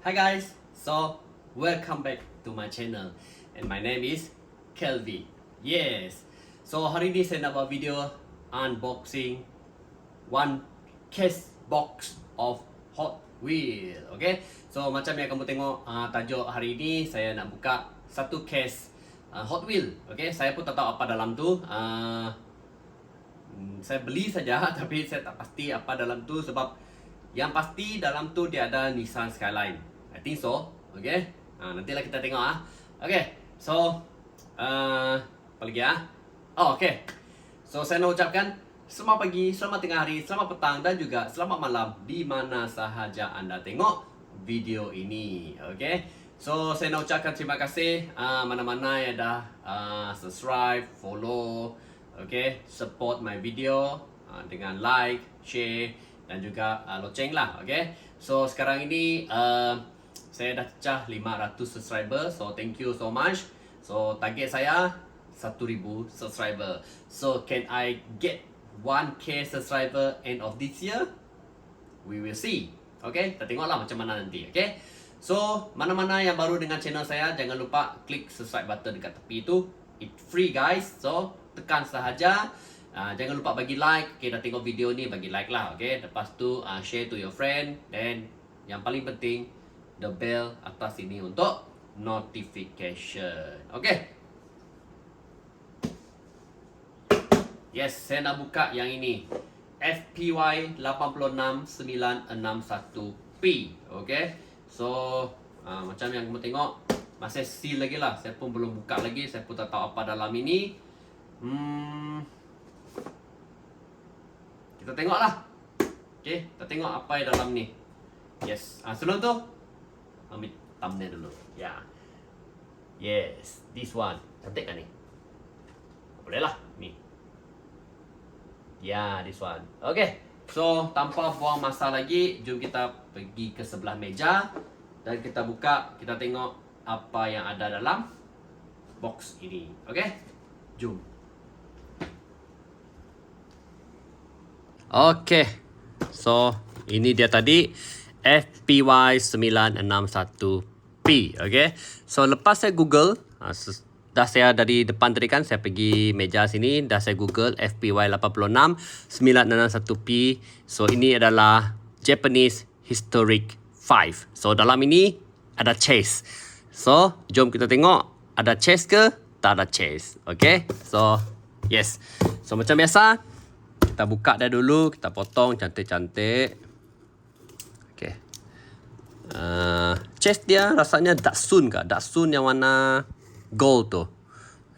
Hi guys, so welcome back to my channel and my name is Kelvin. Yes, so hari ni saya nak buat video unboxing one case box of Hot Wheel. Okay, so macam yang kamu tengok tajuk hari ni saya nak buka satu case Hot Wheel. Okay, saya pun tak tahu apa dalam tu. Saya beli saja tapi saya tak pasti apa dalam tu sebab yang pasti dalam tu dia ada Nissan Skyline. I think so. Okay. Nantilah kita tengok Okay. So apa lagi Oh, okay. So saya nak ucapkan selamat pagi, selamat tengah hari, selamat petang dan juga selamat malam di mana sahaja anda tengok video ini. Okay. So saya nak ucapkan terima kasih mana-mana yang dah subscribe, follow, okay, support my video dengan like, share dan juga loceng lah. Okay. So sekarang ini saya dah cecah 500 subscriber. So thank you so much. So target saya 1000 subscriber. So can I get 1k subscriber end of this year? We will see. Okay, kita tengoklah macam mana nanti. Okay. So mana-mana yang baru dengan channel saya, jangan lupa klik subscribe button dekat tepi itu. It's free guys. So tekan sahaja. Jangan lupa bagi like. Okay, dah tengok video ni bagi like lah. Okay, lepas tu share to your friend. Dan yang paling penting, the bell atas ini untuk notification. Okay. Yes, saya nak buka yang ini. FPY 86961P. Okay. So macam yang kamu tengok, masih seal lagi lah. Saya pun belum buka lagi. Saya pun tak tahu apa dalam ini. Kita tengok lah. Okay, kita tengok apa yang dalam ni. Yes. Sebelum tu, ambil thumbnail dulu. Ya. Yes, this one. Cantik kan ni? Boleh lah. Ni. Ya, this one. Okay. So, tanpa buang masa lagi, jom kita pergi ke sebelah meja. Dan kita buka, kita tengok apa yang ada dalam box ini. Okay? Jom. Okay. So, ini dia tadi. FPY 961P. Okay. So, lepas saya Google, dah saya dari depan tadi kan, saya pergi meja sini, dah saya Google FPY 86961P. So, ini adalah Japanese Historic 5. So, dalam ini ada chase. So, jom kita tengok ada chase ke tak ada chase. Okay. So, yes. So, macam biasa, kita buka dia dulu, kita potong cantik-cantik. Okay. Chest dia rasanya Datsun kah? Datsun yang warna gold tu.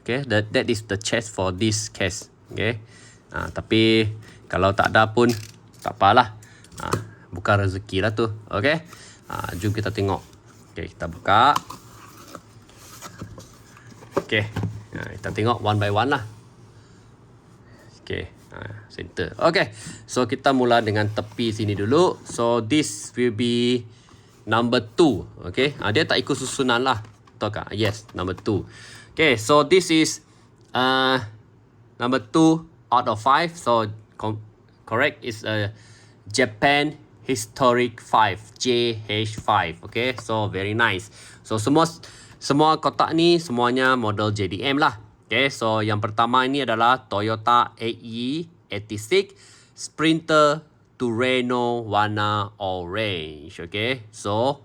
Okay, that is the chest for this case. Okay. Tapi kalau tak ada pun tak apalah. Bukan rezeki lah tu. Okay. Jom kita tengok. Okay, kita buka. Okay. Kita tengok one by one lah. Okay. Center. Okay. So kita mula dengan tepi sini dulu. So this will be number 2. Okay. Dia tak ikut susunan lah. Betul kah? Yes, number 2. Okay. So this is number 2 out of 5. So correct is a Japan Historic 5. JH5. Okay. So very nice. So semua kotak ni semuanya model JDM lah. Okay, so yang pertama ini adalah Toyota AE86 Sprinter Torino warna orange. Okay, so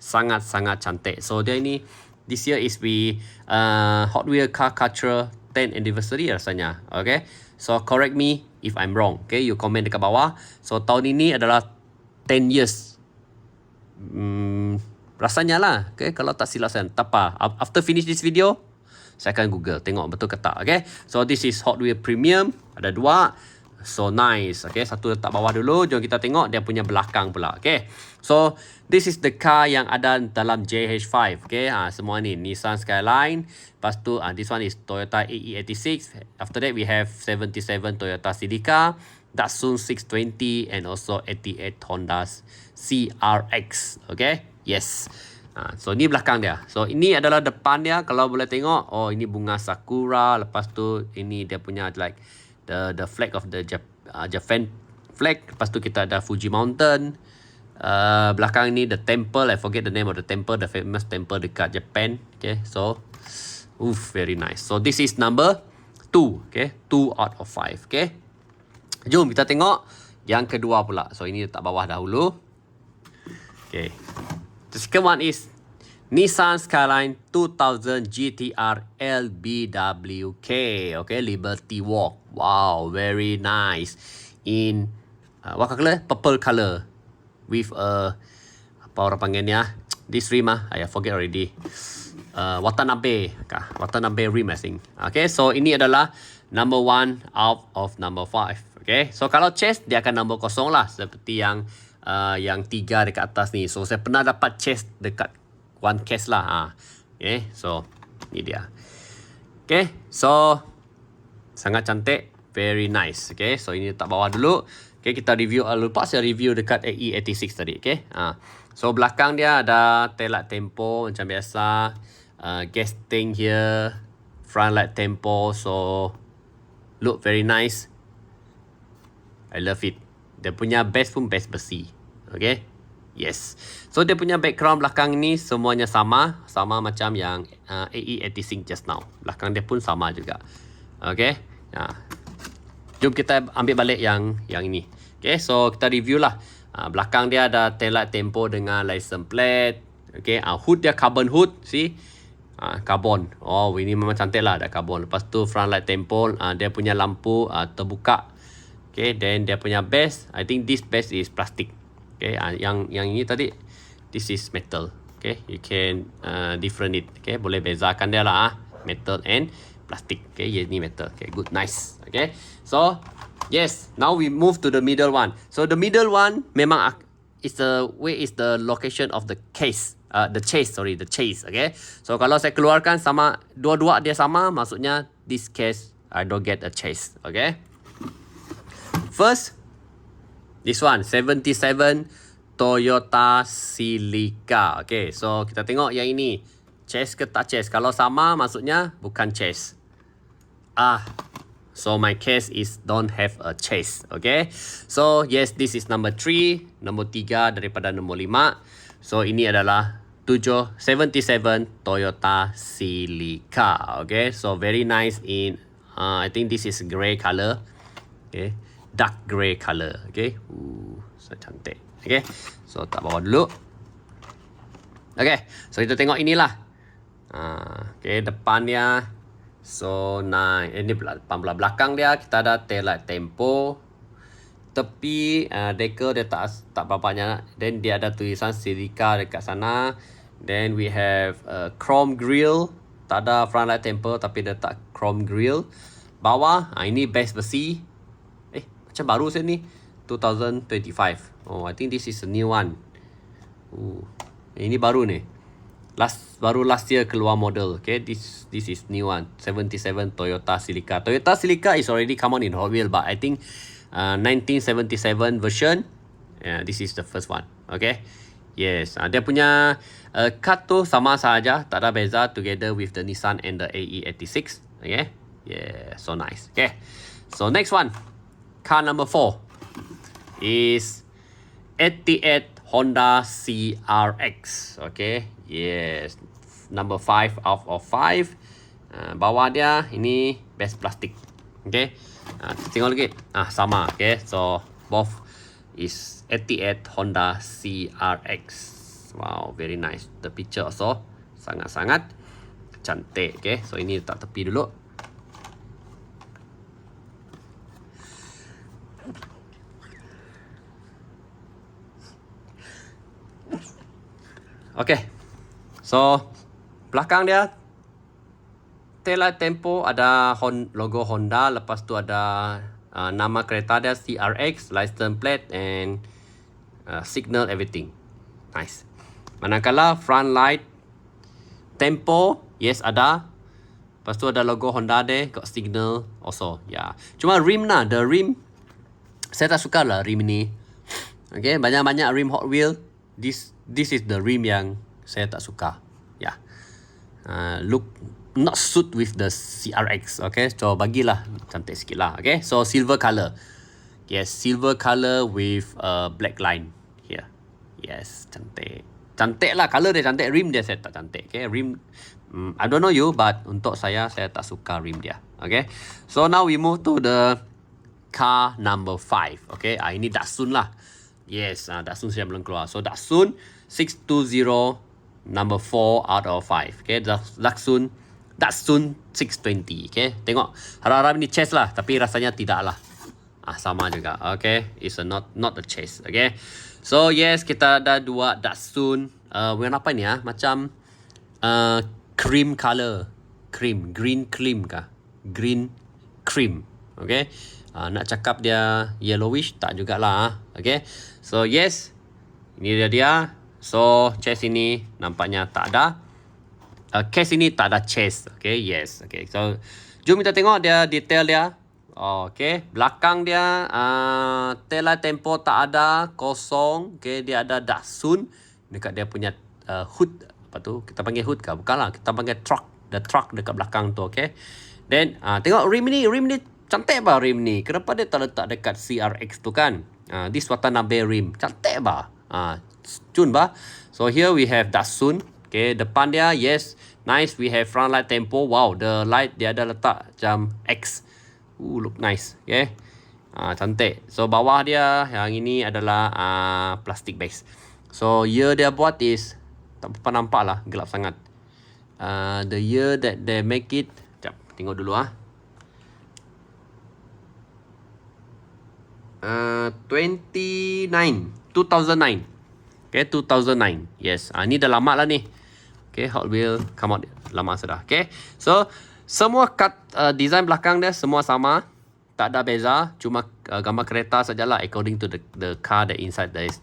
sangat-sangat cantik. So dia ini this year is Hot Wheel Car Culture 10th anniversary rasanya. Okay, so correct me if I'm wrong. Okay, you comment dekat bawah. So tahun ini adalah 10 years. Rasanya lah. Okay, kalau tak silap saya, tak apa. After finish this video, saya akan Google tengok betul ke tak. Okay. So this is Hot Wheel Premium. Ada 2. So nice. Okay. Satu letak bawah dulu. Jom kita tengok dia punya belakang pula. Okay. So this is the car yang ada dalam JH5. Okay. Semua ni Nissan Skyline. Lepas tu this one is Toyota AE86. After that we have 77 Toyota Celica, Datsun 620 and also 88 Honda CRX. Okay. Yes. So ni belakang dia. So ini adalah depan dia. Kalau boleh tengok, oh ini bunga sakura. Lepas tu ini dia punya like the flag of the Japan flag. Lepas tu kita ada Fuji Mountain. belakang ni the temple, I forget the name of the temple, the famous temple dekat Japan. Okay, so very nice. So this is number 2. Okay, 2 out of 5. Okay, jom kita tengok yang kedua pula. So ini letak bawah dahulu. Okay, the second one is Nissan Skyline 2000 GTR LBWK. Okay, Liberty Walk. Wow, very nice. In what color? Purple color. With apa orang panggil ni this rim I forget already. Watanabe rim I think. Okay, so ini adalah number 1 out of number 5. Okay, so kalau chase dia akan number 0 lah, seperti yang 3 dekat atas ni. So saya pernah dapat chase dekat one case lah. Okay, so ni dia. Okay, so sangat cantik, very nice. Okay, so ini letak bawah dulu. Okay, kita review. Lupa saya review dekat AE86 tadi. Okay, so belakang dia ada tail light tempo macam biasa. Gas tank here, front light tempo. So look very nice. I love it. Dia punya base pun base besi. Okay, yes. So dia punya background belakang ni semuanya sama macam yang AE86 just now. Belakang dia pun sama juga. Okay, jom kita ambil balik yang ini. Okay, so kita review lah. Belakang dia ada tail light tempo dengan license plate. Okay, hood dia carbon hood, see? Carbon. Oh, ini memang cantik lah, ada carbon. Lepas tu front light tempo, dia punya lampu terbuka. Okay, then dia punya base, I think this base is plastic. Okay, yang ini tadi, this is metal. Okay, you can different it. Okay, boleh bezakan dia lah. Metal and plastic. Okay, ini metal. Okay, good, nice. Okay, so yes, now we move to the middle one. So the middle one memang is the location of the case. The chase. Okay, so kalau saya keluarkan sama dua-dua dia sama, maksudnya this case I don't get a chase. Okay, first this one 77 Toyota Celica. Okay, so kita tengok yang ini chase ke tak chase. Kalau sama maksudnya bukan chase. So my case is don't have a chase. Okay, so yes, this is number 3, nombor 3 daripada nombor 5. So ini adalah 77 Toyota Celica. Okay, so very nice in I think this is grey color. Okay, dark grey color. Okay, so cantik. Okay, so tak bawah dulu. Okay, so kita tengok inilah. Okay, depannya. So nah, ini depan belakang dia kita ada tail light tempo. Tepi decal dia tak berapa banyak. Then dia ada tulisan Celica dekat sana. Then we have chrome grill. Tak ada front light tempo tapi dia tak chrome grill. Bawah ini base besi. Macam baru saya ni 2025. Oh, I think this is a new one. Ini baru ni. Baru last year keluar model. Okay, this is new one. 77 Toyota Celica. Toyota Celica is already come on in Hot Wheel, but I think 1977 version. This is the first one. Okay, yes. Dia punya cut tu sama saja, tak ada beza. Together with the Nissan and the AE86. Okay, yeah, so nice. Okay, so next one, car number 4 is 88 Honda CRX. Okay, yes, number 5 out of 5. Bawah dia ini base plastik. Okay, tengok lagi. Sama. Okay, so both is 88 Honda CRX. Wow, very nice. The picture also sangat-sangat cantik. Okay, so ini letak tepi dulu. Okay, so belakang dia tail light tempo ada logo Honda. Lepas tu ada nama kereta dia CRX, license plate and signal everything. Nice. Manakala front light tempo, yes ada. Lepas tu ada logo Honda dia, got signal also. Yeah. Cuma rim lah, the rim saya tak suka lah rim ni. Okay, banyak-banyak rim Hot Wheel. This is the rim yang saya tak suka. Yeah. Look not suit with the CRX. Okay, so bagilah cantik sikit lah. Okay, so silver color. Yes, silver color with black line here. Yes, cantik. Cantik lah, color dia cantik. Rim dia saya tak cantik. Okay, rim, I don't know you, but untuk saya tak suka rim dia. Okay, so now we move to the car number 5. Okay, ini Datsun lah. Yes, Datsun saya belum keluar. So Datsun 620 number 4 out of 5. Okay, Datsun 620. Okay, tengok harap-harap ini chase lah, tapi rasanya tidak lah. Sama juga. Okay, it's not a chase. Okay, so yes, kita ada dua Datsun. Warna apa ni ya? Macam cream color, green cream kah? Green cream. Okay, nak cakap dia yellowish tak jugalah. Okay, so yes, ini dia. So chase ini nampaknya tak ada. Case ini tak ada chase. Okay, yes. Okay, so jom kita tengok dia detail dia. Okay, belakang dia tail light tempo tak ada, kosong. Okay, dia ada Datsun dekat dia punya hood. Apa tu? Kita panggil hood kah? Bukanlah, kita panggil truck. The truck dekat belakang tu. Okay, then tengok rim ni cantik bah rim ni. Kenapa dia tak letak dekat CRX tu kan? This Watanabe rim cantik bah. Cun bah. So here we have Datsun. Okay, depan dia yes, nice. We have front light tempo. Wow, the light dia ada letak macam X. Look nice. Okay, cantik. So bawah dia yang ini adalah plastic base. So year dia buat is tak apa nampak lah, gelap sangat. The year that they make it, sekejap, tengok dulu 2009. Okay, 2009. Yes, ni dah lama lah ni. Okay, Hot Wheel come out lama sudah. Okay, so semua cut design belakang dia semua sama, tak ada beza, cuma gambar kereta sajalah according to the car that inside this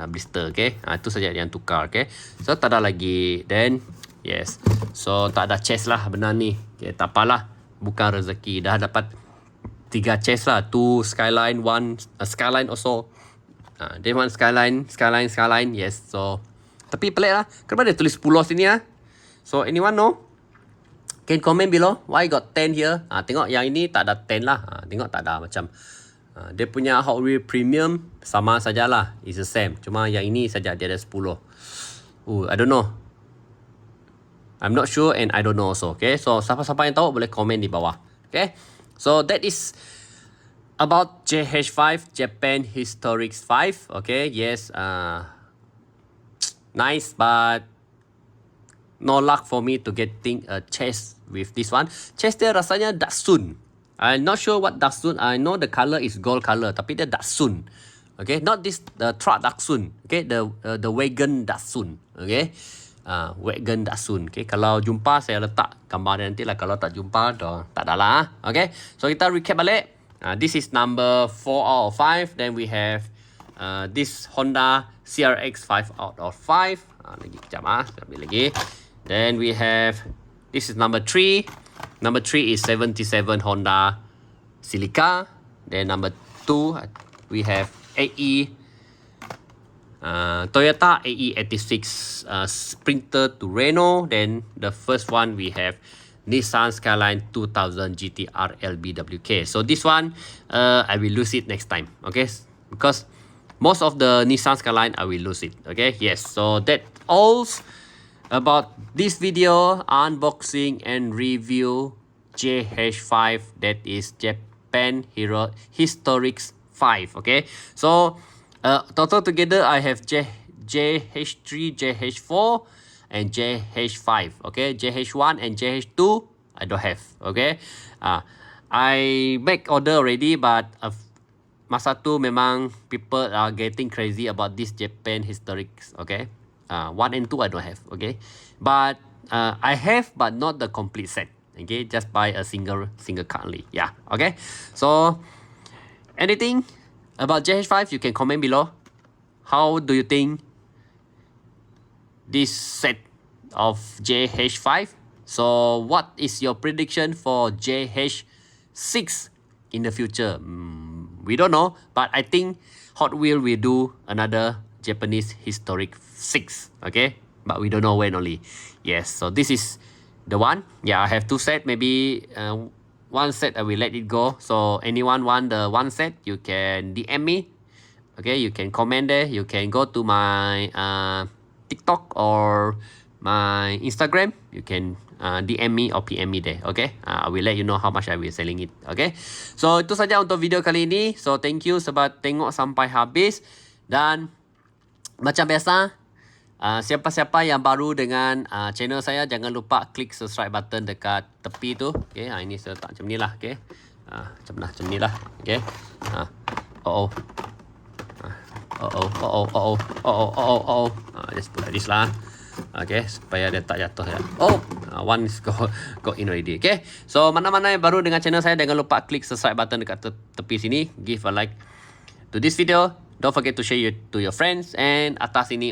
blister. Okay, itu saja yang tukar. Okay, so tak ada lagi. Then yes, so tak ada chase lah benar ni. Okay, tak apalah, bukan rezeki, dah dapat 3 chase lah. 2 Skyline, 1 Skyline also. Then 1 Skyline. Yes, so tapi pelik lah, kenapa dia tulis 10 sini So anyone know? Can comment below why got 10 here. Tengok yang ini tak ada 10 lah. Tengok tak ada macam dia punya Hot Wheel Premium sama sajalah, is the same, cuma yang ini saja dia ada 10. I don't know, I'm not sure and I don't know also. Okay, so siapa-siapa yang tahu boleh komen di bawah. Okay, so that is about JH5 Japan Historics 5. Okay, yes, nice, but no luck for me to getting a chase with this one. Chase dia rasanya Datsun. I'm not sure what Datsun. I know the color is gold color, tapi dia Datsun. Okay, not this the truck Datsun. Okay, the wagon Datsun. Okay, wagon Datsun. Okay, kalau jumpa saya letak gambar dia nanti lah. Kalau tak jumpa, tak ada lah. Okay, so kita recap balik. This is number 4 out of 5. Then we have this Honda CRX 5 out of 5. Lagi kejap ambil lagi. Then we have, this is number 3. Number 3 is 77 Honda Celica. Then number 2, we have AE Toyota AE86 Sprinter to Renault. Then the first one we have Nissan Skyline 2000 GTR LBWK. So this one, I will lose it next time. Okay, because most of the Nissan Skyline I will lose it. Okay, yes. So that all about this video unboxing and review JH5, that is Japan Historics 5. Okay, so total together I have JH3, JH4 and JH5. Okay, JH1 and JH2 I don't have. Okay, I make order already, but masa tu memang people are getting crazy about this Japan Historics. Okay, 1 and 2 I don't have. Okay, but I have, but not the complete set. Okay, just buy a single card only. Yeah. Okay, so anything about JH5 you can comment below. How do you think this set of JH5? So what is your prediction for JH6 in the future? We don't know, but I think Hot Wheel will do another Japanese Historic 6. Okay, but we don't know when only. Yes, so this is the one. Yeah, I have 2 sets. Maybe 1 set I will let it go. So anyone want the 1 set, you can DM me Okay, you can comment there. You can go to my TikTok or my Instagram. You can DM me or PM me there. Okay, I will let you know how much I will selling it. Okay, so itu saja untuk video kali ini. So thank you sebab tengok sampai habis. Dan macam biasa, siapa-siapa yang baru dengan channel saya, jangan lupa klik subscribe button dekat tepi tu. Okay, ini saya letak macam ni lah. Okay, macam ni lah. Okay, oh. Just put like this lah. Okay, supaya dia tak jatuh ya. One is got in already. Okay, so mana-mana yang baru dengan channel saya, jangan lupa klik subscribe button dekat tepi sini. Give a like to this video. Don't forget to share to your friends, and atas ini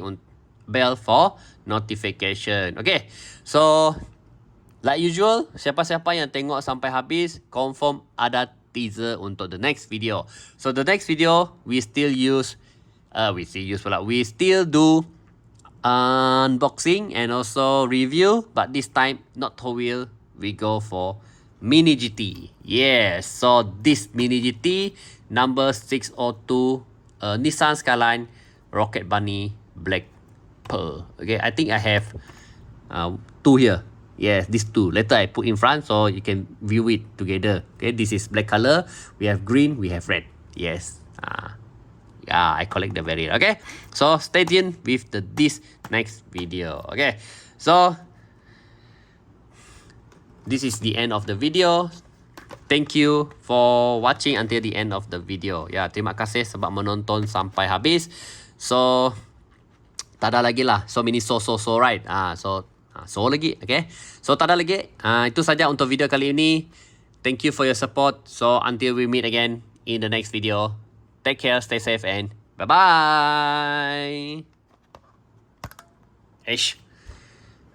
bell for notification. Okay, so like usual, siapa-siapa yang tengok sampai habis, confirm ada teaser untuk the next video. So the next video we still do unboxing and also review, but this time not Hot Wheel, we go for Mini GT. Yes, so this Mini GT number 602 Nissan Skyline Rocket Bunny Black Pearl. Okay, I think I have two here. Yes, these two. Later I put in front so you can view it together. Okay, this is black color. We have green, we have red. Yes. Yeah, I collect the variant. Okay, so stay tuned with this next video. Okay, so this is the end of the video. Thank you for watching until the end of the video. Ya, terima kasih sebab menonton sampai habis. So tak ada lagi lah. So many so right. So lagi. Okay, so tak ada lagi. Itu saja untuk video kali ini. Thank you for your support. So until we meet again in the next video. Take care, stay safe, and bye-bye.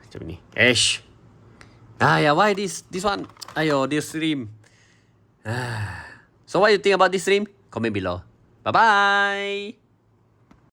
Macam ni. Why this one? This stream. So what you think about this stream? Comment below. Bye-bye.